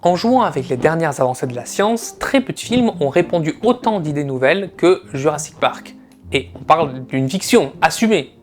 En jouant avec les dernières avancées de la science, très peu de films ont répandu autant d'idées nouvelles que Jurassic Park. Et on parle d'une fiction assumée,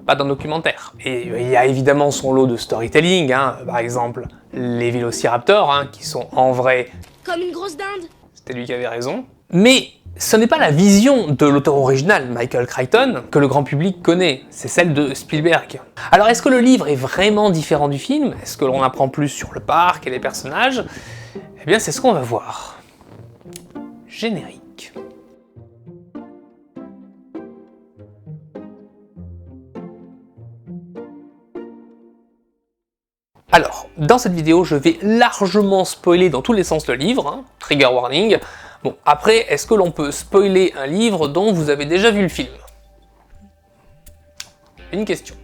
pas d'un documentaire. Et il y a évidemment son lot de storytelling, par exemple les vélociraptors, qui sont en vrai... Comme une grosse dinde. C'était lui qui avait raison. Mais ce n'est pas la vision de l'auteur original, Michael Crichton, que le grand public connaît, c'est celle de Spielberg. Alors est-ce que le livre est vraiment différent du film? Est-ce que l'on apprend plus sur le parc et les personnages? Eh bien c'est ce qu'on va voir. Générique. Alors, dans cette vidéo, je vais largement spoiler dans tous les sens le livre, trigger warning. Bon, après, est-ce que l'on peut spoiler un livre dont vous avez déjà vu le film? Une question.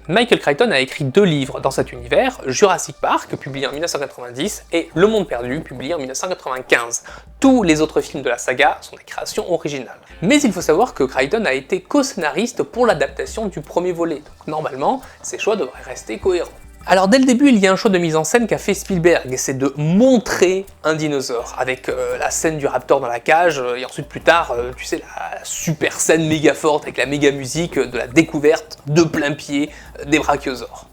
Michael Crichton a écrit 2 livres dans cet univers, Jurassic Park, publié en 1990, et Le Monde Perdu, publié en 1995. Tous les autres films de la saga sont des créations originales. Mais il faut savoir que Crichton a été co-scénariste pour l'adaptation du premier volet, donc normalement, ses choix devraient rester cohérents. Alors dès le début, il y a un choix de mise en scène qu'a fait Spielberg, c'est de montrer un dinosaure, avec la scène du raptor dans la cage, et ensuite plus tard, tu sais, la super scène méga forte avec la méga musique de la découverte de plein pied des brachiosaures.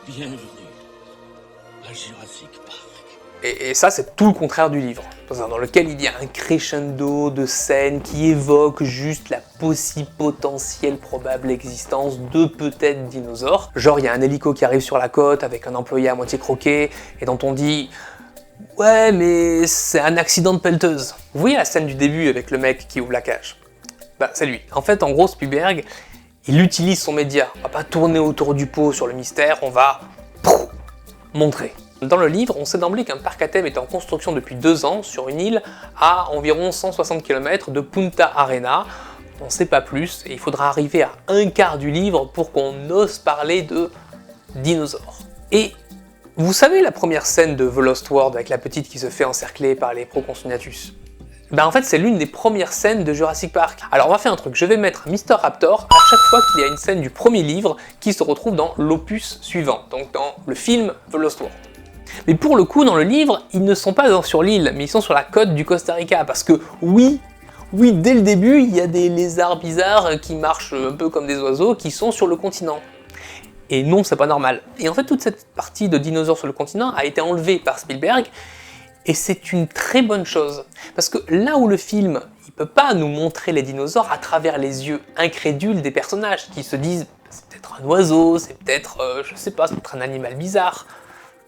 Bienvenue à Jurassic Park. Et ça, c'est tout le contraire du livre, dans lequel il y a un crescendo de scènes qui évoquent juste la possible, potentielle, probable existence de peut-être dinosaures. Genre, il y a un hélico qui arrive sur la côte avec un employé à moitié croqué, et dont on dit « Ouais, mais c'est un accident de pelleteuse ». Vous voyez la scène du début avec le mec qui ouvre la cage? Bah, c'est lui. En fait, en gros, Spielberg, il utilise son média. On va pas tourner autour du pot sur le mystère, on va montrer. Dans le livre, on sait d'emblée qu'un parc à thème est en construction depuis 2 ans sur une île à environ 160 km de Punta Arenas. On ne sait pas plus, et il faudra arriver à un quart du livre pour qu'on ose parler de dinosaures. Et vous savez la première scène de The Lost World avec la petite qui se fait encercler par les Proconsognathus? Ben en fait, c'est l'une des premières scènes de Jurassic Park. Alors on va faire un truc, je vais mettre Mr. Raptor à chaque fois qu'il y a une scène du premier livre qui se retrouve dans l'opus suivant, donc dans le film The Lost World. Mais pour le coup, dans le livre, ils ne sont pas sur l'île, mais ils sont sur la côte du Costa Rica, parce que oui, dès le début, il y a des lézards bizarres qui marchent un peu comme des oiseaux, qui sont sur le continent. Et non, c'est pas normal. Et en fait, toute cette partie de dinosaures sur le continent a été enlevée par Spielberg, et c'est une très bonne chose. Parce que là où le film, il peut pas nous montrer les dinosaures à travers les yeux incrédules des personnages, qui se disent, c'est peut-être un oiseau, c'est peut-être, je sais pas, c'est peut-être un animal bizarre.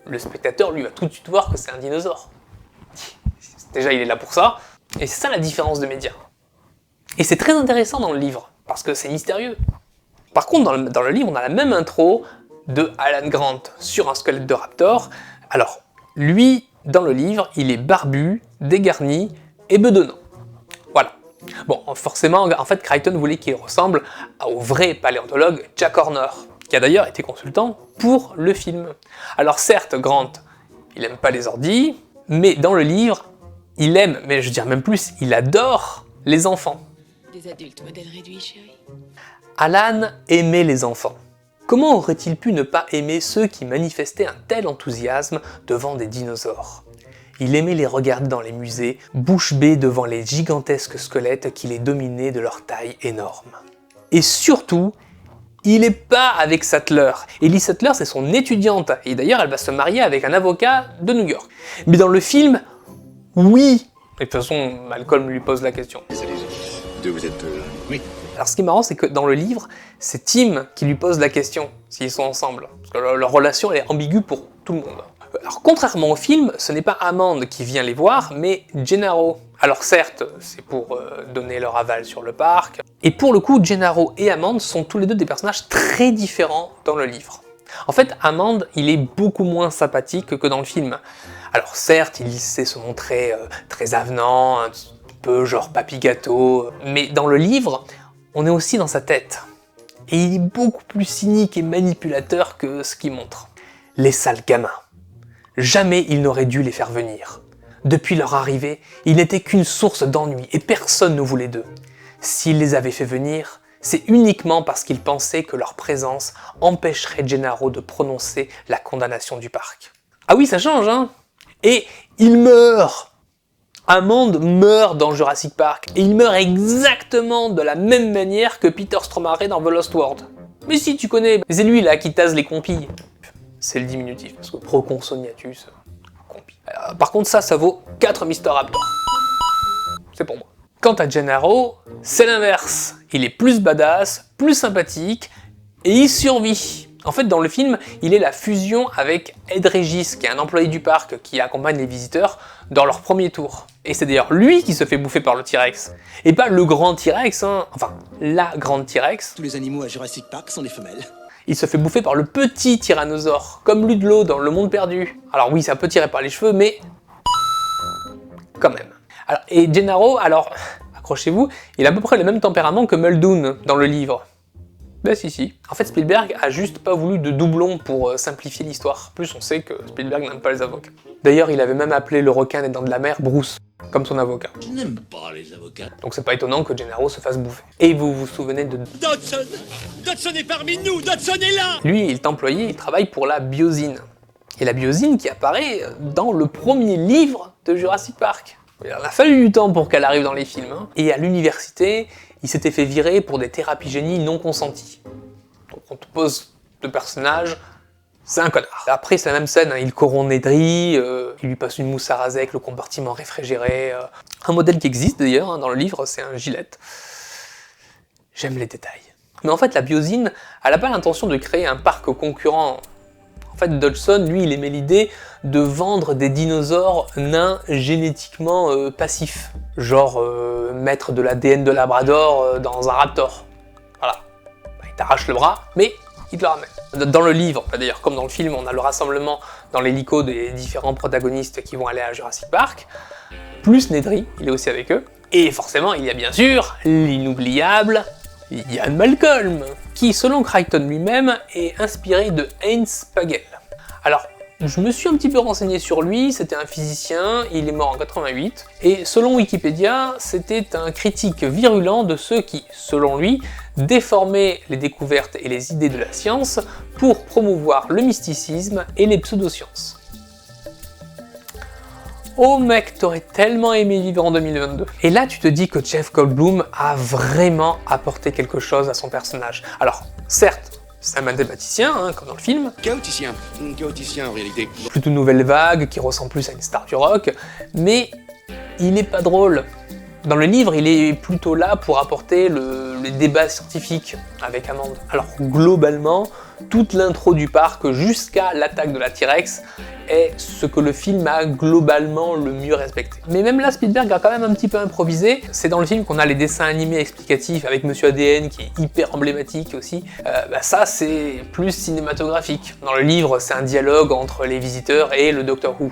Le spectateur, lui, va tout de suite voir que c'est un dinosaure. Déjà, il est là pour ça, et c'est ça la différence de médias. Et c'est très intéressant dans le livre, parce que c'est mystérieux. Par contre, dans le livre, on a la même intro de Alan Grant sur un squelette de raptor. Alors, lui, dans le livre, il est barbu, dégarni et bedonnant. Voilà. Bon, forcément, en fait, Crichton voulait qu'il ressemble au vrai paléontologue Jack Horner, qui a d'ailleurs été consultant pour le film. Alors certes, Grant, il aime pas les ordis, mais dans le livre, il aime, mais je veux dire même plus, il adore les enfants. Des adultes modèle réduit, chérie. Alan aimait les enfants. Comment aurait-il pu ne pas aimer ceux qui manifestaient un tel enthousiasme devant des dinosaures? Il aimait les regarder dans les musées, bouche bée devant les gigantesques squelettes qui les dominaient de leur taille énorme. Et surtout, il n'est pas avec Sattler. Ellie Sattler, c'est son étudiante, et d'ailleurs elle va se marier avec un avocat de New York. Mais dans le film, oui. Et de toute façon, Malcolm lui pose la question. Salut, vous êtes... Oui. Alors ce qui est marrant, c'est que dans le livre, c'est Tim qui lui pose la question, s'ils sont ensemble. Parce que leur relation elle est ambiguë pour tout le monde. Alors contrairement au film, ce n'est pas Amand qui vient les voir, mais Gennaro. Alors certes, c'est pour donner leur aval sur le parc, et pour le coup, Gennaro et Amand sont tous les deux des personnages très différents dans le livre. En fait, Amand, il est beaucoup moins sympathique que dans le film. Alors certes, il sait se montrer très avenant, un peu genre papy gâteau, mais dans le livre, on est aussi dans sa tête. Et il est beaucoup plus cynique et manipulateur que ce qu'il montre. Les sales gamins. Jamais il n'aurait dû les faire venir. Depuis leur arrivée, ils n'étaient qu'une source d'ennui et personne ne voulait d'eux. S'il les avait fait venir, c'est uniquement parce qu'il pensait que leur présence empêcherait Gennaro de prononcer la condamnation du parc. Ah oui, ça change, hein? Et il meurt. Hammond meurt dans Jurassic Park, et il meurt exactement de la même manière que Peter Stormare dans The Lost World. Mais si, tu connais, c'est lui là qui tase les compis. C'est le diminutif, parce que Proconsognathus, compi. Par contre ça vaut 4 Mr. Raptor. C'est pour moi. Quant à Gennaro, c'est l'inverse. Il est plus badass, plus sympathique, et il survit. En fait, dans le film, il est la fusion avec Ed Regis, qui est un employé du parc qui accompagne les visiteurs dans leur premier tour. Et c'est d'ailleurs lui qui se fait bouffer par le T-Rex. Et pas le grand T-Rex, hein. Enfin, la grande T-Rex. Tous les animaux à Jurassic Park sont des femelles. Il se fait bouffer par le petit tyrannosaure, comme Ludlow dans Le Monde Perdu. Alors oui, c'est un peu tiré par les cheveux, mais quand même. Alors, et Gennaro, alors, accrochez-vous, il a à peu près le même tempérament que Muldoon dans le livre. Ben si. En fait, Spielberg a juste pas voulu de doublon pour simplifier l'histoire. En plus, on sait que Spielberg n'aime pas les avocats. D'ailleurs, il avait même appelé le requin des dents de la mer Bruce, comme son avocat. Je n'aime pas les avocats. Donc c'est pas étonnant que Gennaro se fasse bouffer. Et vous vous souvenez de... Dodson! Dodson est parmi nous! Dodson est là! Lui, il est employé, il travaille pour la biosine. Et la biosine qui apparaît dans le premier livre de Jurassic Park. Il en a fallu du temps pour qu'elle arrive dans les films. Hein. Et à l'université, il s'était fait virer pour des thérapies génies non consenties. Donc on te pose le personnage, c'est un connard. Après c'est la même scène, hein, il corrompt Nedry, il lui passe une mousse à raser avec le compartiment réfrigéré. Un modèle qui existe d'ailleurs, hein, dans le livre, c'est un Gillette. J'aime les détails. Mais en fait la biosine, elle n'a pas l'intention de créer un parc concurrent. En fait, Dodson, lui, il aimait l'idée de vendre des dinosaures nains génétiquement passifs. Genre mettre de l'ADN de Labrador dans un raptor. Voilà. Il t'arrache le bras, mais il te le ramène. Dans le livre, d'ailleurs, comme dans le film, on a le rassemblement dans l'hélico des différents protagonistes qui vont aller à Jurassic Park, plus Nedry, il est aussi avec eux. Et forcément, il y a bien sûr l'inoubliable Ian Malcolm, qui, selon Crichton lui-même, est inspiré de Heinz Pagel. Alors, je me suis un petit peu renseigné sur lui, c'était un physicien, il est mort en 88, et selon Wikipédia, c'était un critique virulent de ceux qui, selon lui, déformaient les découvertes et les idées de la science pour promouvoir le mysticisme et les pseudosciences. Oh mec, t'aurais tellement aimé vivre en 2022. Et là, tu te dis que Jeff Goldblum a vraiment apporté quelque chose à son personnage. Alors, certes, c'est un mathématicien, hein, comme dans le film. Chaoticien en réalité. Plutôt nouvelle vague, qui ressemble plus à une star du rock, mais il n'est pas drôle. Dans le livre, il est plutôt là pour apporter les débats scientifiques avec Hammond. Alors globalement, toute l'intro du parc jusqu'à l'attaque de la T-Rex est ce que le film a globalement le mieux respecté. Mais même là, Spielberg a quand même un petit peu improvisé. C'est dans le film qu'on a les dessins animés explicatifs avec Monsieur ADN qui est hyper emblématique aussi. Ça, c'est plus cinématographique. Dans le livre, c'est un dialogue entre les visiteurs et le Docteur Who,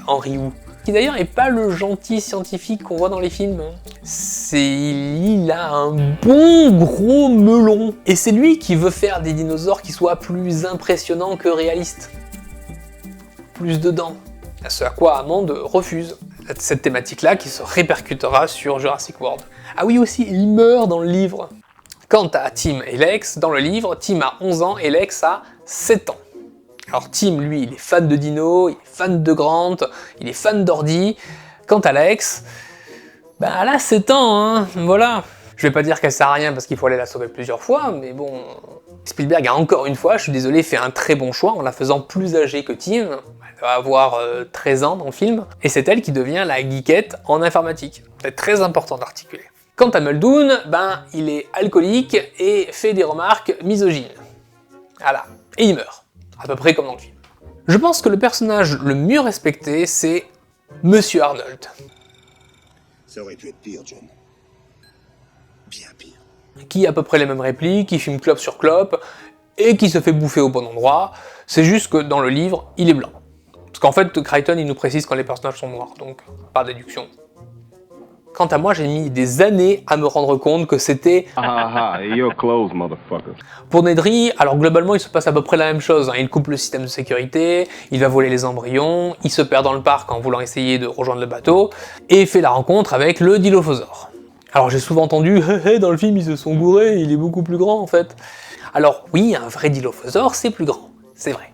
Henry Who. Qui d'ailleurs n'est pas le gentil scientifique qu'on voit dans les films. Il a un bon gros melon. Et c'est lui qui veut faire des dinosaures qui soient plus impressionnants que réalistes. Plus de dents. Ce à quoi Hammond refuse. Cette thématique-là qui se répercutera sur Jurassic World. Ah oui aussi, il meurt dans le livre. Quant à Tim et Lex, dans le livre, Tim a 11 ans et Lex a 7 ans. Alors Tim, lui, il est fan de dino, il est fan de Grant, il est fan d'ordi. Quant à Lex, elle a 7 ans, hein, voilà. Je vais pas dire qu'elle sert à rien parce qu'il faut aller la sauver plusieurs fois, mais bon... Spielberg a encore une fois, je suis désolé, fait un très bon choix en la faisant plus âgée que Tim. Elle va avoir 13 ans dans le film, et c'est elle qui devient la geekette en informatique. C'est très important d'articuler. Quant à Muldoon, il est alcoolique et fait des remarques misogynes. Voilà. Et il meurt. À peu près comme dans le film. Je pense que le personnage le mieux respecté, c'est Monsieur Arnold. Ça aurait pu être pire, John. Bien pire. Qui a à peu près les mêmes répliques, qui fume clope sur clope, et qui se fait bouffer au bon endroit. C'est juste que dans le livre, il est blanc. Parce qu'en fait, Crichton, il nous précise quand les personnages sont noirs, donc par déduction. Quant à moi, j'ai mis des années à me rendre compte que c'était... You're closed, motherfucker. Pour Nedry, alors globalement, il se passe à peu près la même chose. Il coupe le système de sécurité, il va voler les embryons, il se perd dans le parc en voulant essayer de rejoindre le bateau, et fait la rencontre avec le Dilophosaure. Alors j'ai souvent entendu « dans le film, ils se sont gourés, il est beaucoup plus grand en fait ». Alors oui, un vrai Dilophosaure, c'est plus grand, c'est vrai.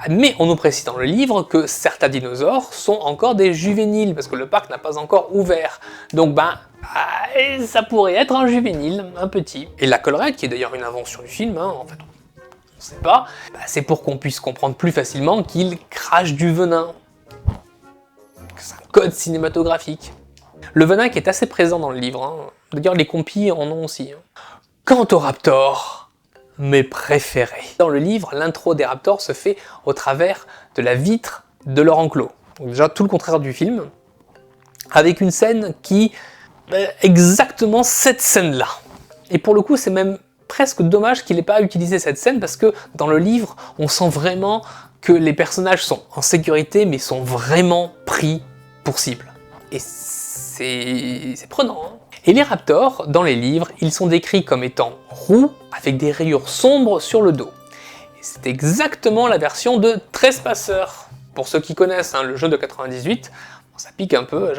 Mais on nous précise dans le livre que certains dinosaures sont encore des juvéniles, parce que le parc n'a pas encore ouvert. Donc ça pourrait être un juvénile, un petit. Et la collerette, qui est d'ailleurs une invention du film, en fait, on ne sait pas, c'est pour qu'on puisse comprendre plus facilement qu'il crache du venin. C'est un code cinématographique. Le venin qui est assez présent dans le livre, d'ailleurs les compis en ont aussi. Quant aux raptors, mes préférés. Dans le livre, l'intro des raptors se fait au travers de la vitre de leur enclos. Donc déjà tout le contraire du film, avec une scène qui exactement cette scène-là. Et pour le coup, c'est même presque dommage qu'il n'ait pas utilisé cette scène parce que dans le livre, on sent vraiment que les personnages sont en sécurité mais sont vraiment pris pour cible. Et c'est prenant. Et les raptors, dans les livres, ils sont décrits comme étant roux, avec des rayures sombres sur le dos. Et c'est exactement la version de Trespasser. Pour ceux qui connaissent le jeu de 98, ça pique un peu,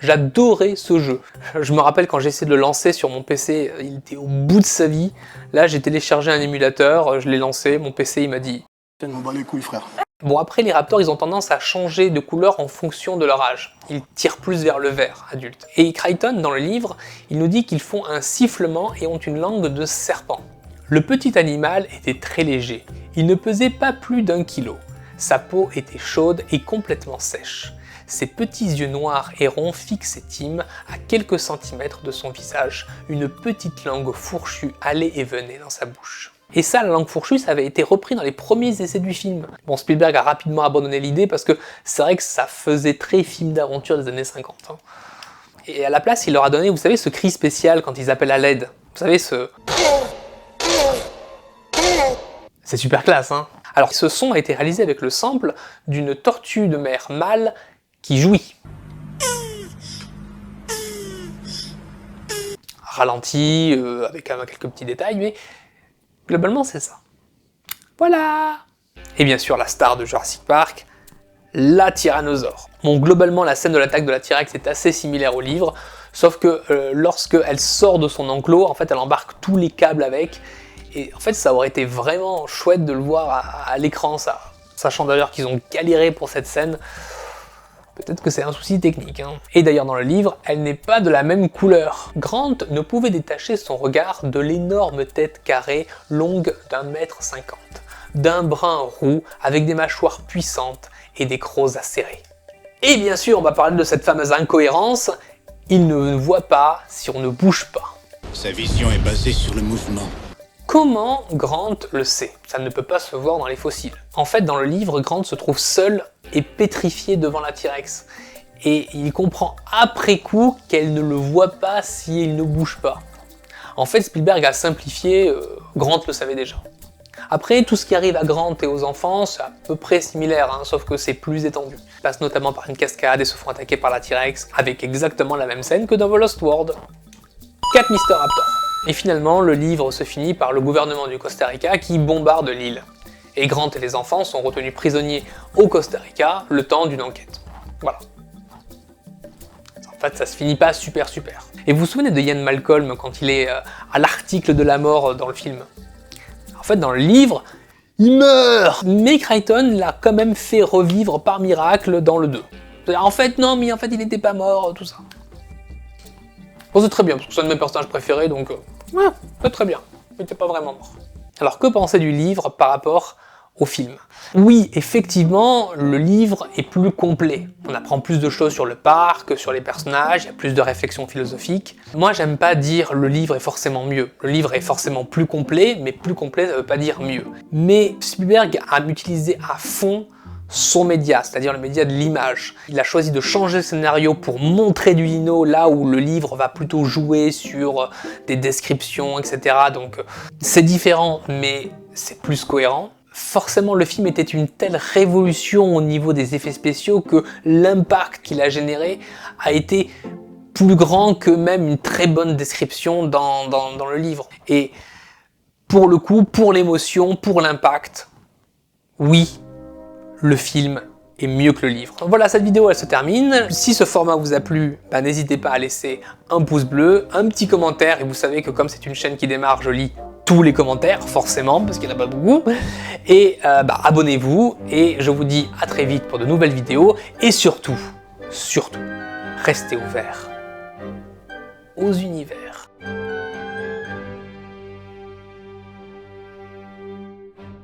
j'adorais ce jeu. Je me rappelle quand j'ai essayé de le lancer sur mon PC, il était au bout de sa vie. Là, j'ai téléchargé un émulateur, je l'ai lancé, mon PC il m'a dit... Je m'en bats les couilles, frère. Bon, après, les raptors, ils ont tendance à changer de couleur en fonction de leur âge. Ils tirent plus vers le vert, adulte. Et Crichton, dans le livre, il nous dit qu'ils font un sifflement et ont une langue de serpent. Le petit animal était très léger. Il ne pesait pas plus d'1 kilo. Sa peau était chaude et complètement sèche. Ses petits yeux noirs et ronds fixaient Tim à quelques centimètres de son visage. Une petite langue fourchue allait et venait dans sa bouche. Et ça, la langue fourchue, ça avait été repris dans les premiers essais du film. Bon, Spielberg a rapidement abandonné l'idée parce que c'est vrai que ça faisait très film d'aventure des années 50. Et à la place, il leur a donné, vous savez, ce cri spécial quand ils appellent à l'aide. Vous savez, ce... C'est super classe, Alors, ce son a été réalisé avec le sample d'une tortue de mer mâle qui jouit. Ralenti, avec quelques petits détails, mais... globalement, c'est ça. Voilà. Et bien sûr, la star de Jurassic Park, la tyrannosaure. Bon, globalement, la scène de l'attaque de la T-Rex est assez similaire au livre, sauf que lorsqu'elle sort de son enclos, en fait, elle embarque tous les câbles avec, et en fait, ça aurait été vraiment chouette de le voir à l'écran, ça. Sachant d'ailleurs qu'ils ont galéré pour cette scène, peut-être que c'est un souci technique. Et d'ailleurs dans le livre, elle n'est pas de la même couleur. Grant ne pouvait détacher son regard de l'énorme tête carrée longue d'1,50 m, d'un brun roux avec des mâchoires puissantes et des crocs acérés. Et bien sûr, on va parler de cette fameuse incohérence, il ne voit pas si on ne bouge pas. Sa vision est basée sur le mouvement. Comment Grant le sait? Ça ne peut pas se voir dans les fossiles. En fait, dans le livre, Grant se trouve seul et pétrifié devant la T-Rex. Et il comprend après coup qu'elle ne le voit pas si il ne bouge pas. En fait, Spielberg a simplifié, Grant le savait déjà. Après, tout ce qui arrive à Grant et aux enfants, c'est à peu près similaire, sauf que c'est plus étendu. Ils passent notamment par une cascade et se font attaquer par la T-Rex, avec exactement la même scène que dans The Lost World. 4 Mr. Raptor. Et finalement, le livre se finit par le gouvernement du Costa Rica qui bombarde l'île. Et Grant et les enfants sont retenus prisonniers au Costa Rica le temps d'une enquête. Voilà. En fait, ça se finit pas super. Et vous vous souvenez de Ian Malcolm quand il est à l'article de la mort dans le film? En fait, dans le livre, il meurt. Mais Crichton l'a quand même fait revivre par miracle dans le 2. En fait, non, mais en fait, il n'était pas mort, tout ça. Bon, c'est très bien, parce que c'est un de mes personnages préférés, donc... ouais, c'est très bien. Il n'était pas vraiment mort. Alors, que penser du livre par rapport au film? Oui, effectivement, le livre est plus complet. On apprend plus de choses sur le parc, sur les personnages, il y a plus de réflexions philosophiques. Moi, j'aime pas dire le livre est forcément mieux. Le livre est forcément plus complet, mais plus complet, ça veut pas dire mieux. Mais Spielberg a utilisé à fond son média, c'est-à-dire le média de l'image. Il a choisi de changer le scénario pour montrer du dino là où le livre va plutôt jouer sur des descriptions, etc. Donc c'est différent, mais c'est plus cohérent. Forcément, le film était une telle révolution au niveau des effets spéciaux que l'impact qu'il a généré a été plus grand que même une très bonne description dans le livre. Et pour le coup, pour l'émotion, pour l'impact, oui, le film est mieux que le livre. Voilà, cette vidéo elle se termine. Si ce format vous a plu, n'hésitez pas à laisser un pouce bleu, un petit commentaire, et vous savez que comme c'est une chaîne qui démarre, je lis tous les commentaires, forcément, parce qu'il n'y en a pas beaucoup. Et abonnez-vous, et je vous dis à très vite pour de nouvelles vidéos. Et surtout, restez ouverts aux univers.